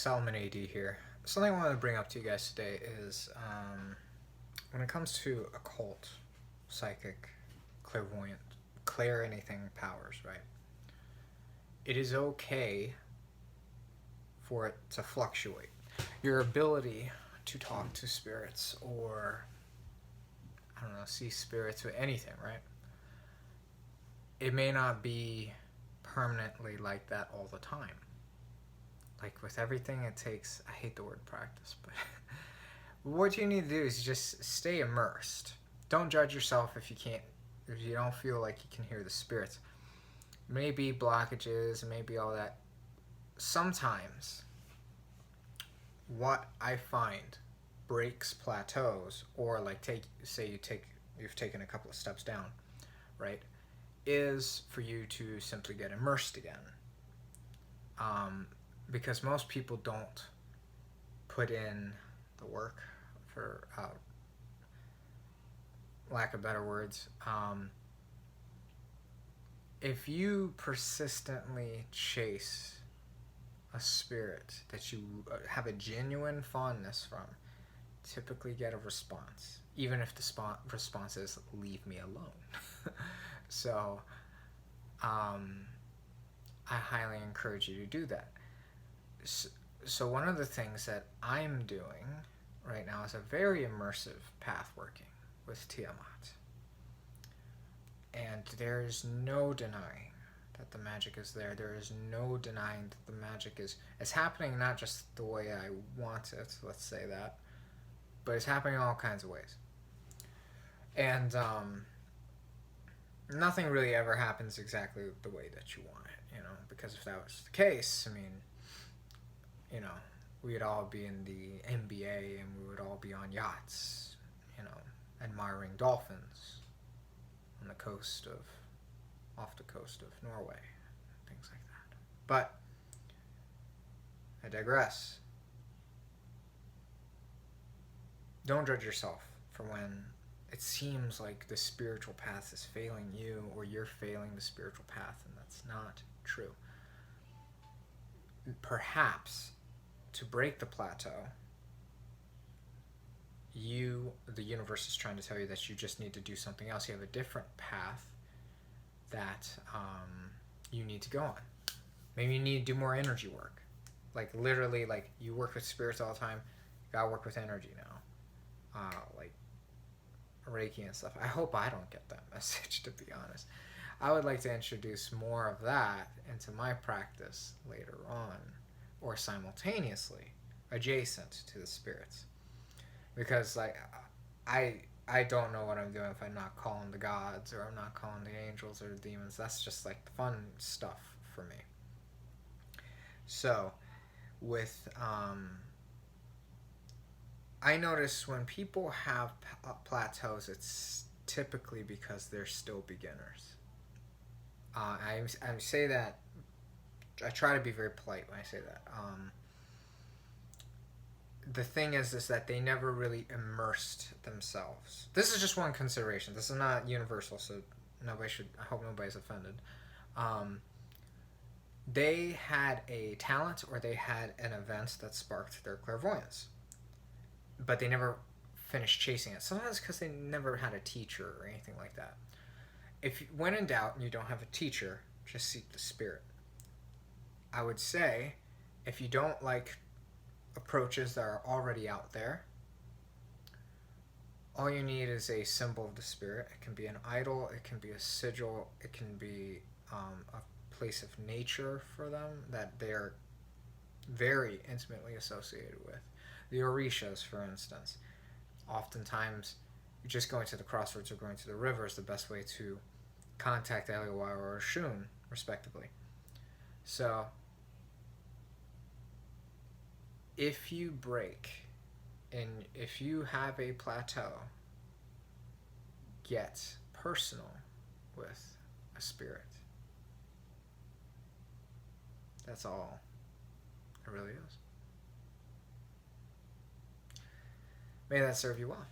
Solomon AD here. Something I want to bring up to you guys today is when it comes to occult, psychic, clairvoyant, clair anything powers, right? It is okay for it to fluctuate. Your ability to talk to spirits or, I don't know, see spirits or anything, right? It may not be permanently like that all the time. Like with everything, it takes, I hate the word practice, but what you need to do is just stay immersed. Don't judge yourself if you don't feel like you can hear the spirits. Maybe blockages, maybe all that. Sometimes what I find breaks plateaus, or like you've taken a couple of steps down, right? Is for you to simply get immersed again. Because most people don't put in the work, for lack of better words. If you persistently chase a spirit that you have a genuine fondness from, typically get a response, even if the response is leave me alone. So I highly encourage you to do that. So one of the things that I'm doing right now is a very immersive path working with Tiamat. And there's no denying that the magic is there. There is no denying that the magic is happening, not just the way I want it, let's say that, but it's happening in all kinds of ways. And nothing really ever happens exactly the way that you want it, because if that was the case, we'd all be in the NBA and we would all be on yachts, admiring dolphins on the off the coast of Norway, things like that. But I digress. Don't judge yourself for when it seems like the spiritual path is failing you, or you're failing the spiritual path, and that's not true. Perhaps to break the plateau, the universe is trying to tell you that you just need to do something else. You have a different path that you need to go on. Maybe you need to do more energy work. Like literally, like you work with spirits all the time, you gotta work with energy now. Like Reiki and stuff. I hope I don't get that message, to be honest. I would like to introduce more of that into my practice later on, or simultaneously, adjacent to the spirits. Because like I don't know what I'm doing if I'm not calling the gods, or I'm not calling the angels or the demons. That's just like the fun stuff for me. So with I notice when people have plateaus, it's typically because they're still beginners. I say that, I try to be very polite when I say that. The thing is that they never really immersed themselves. This is just one consideration. This is not universal, so I hope nobody's offended. They had a talent, or they had an event that sparked their clairvoyance, but they never finished chasing it. Sometimes because they never had a teacher or anything like that. When in doubt and you don't have a teacher, just seek the spirit. I would say, if you don't like approaches that are already out there, all you need is a symbol of the spirit. It can be an idol, it can be a sigil, it can be a place of nature for them that they're very intimately associated with. The Orishas, for instance. Oftentimes, just going to the crossroads or going to the river is the best way to contact Eliwara or Shun, respectively. So, if you break, and if you have a plateau, get personal with a spirit. That's all it really is. May that serve you well.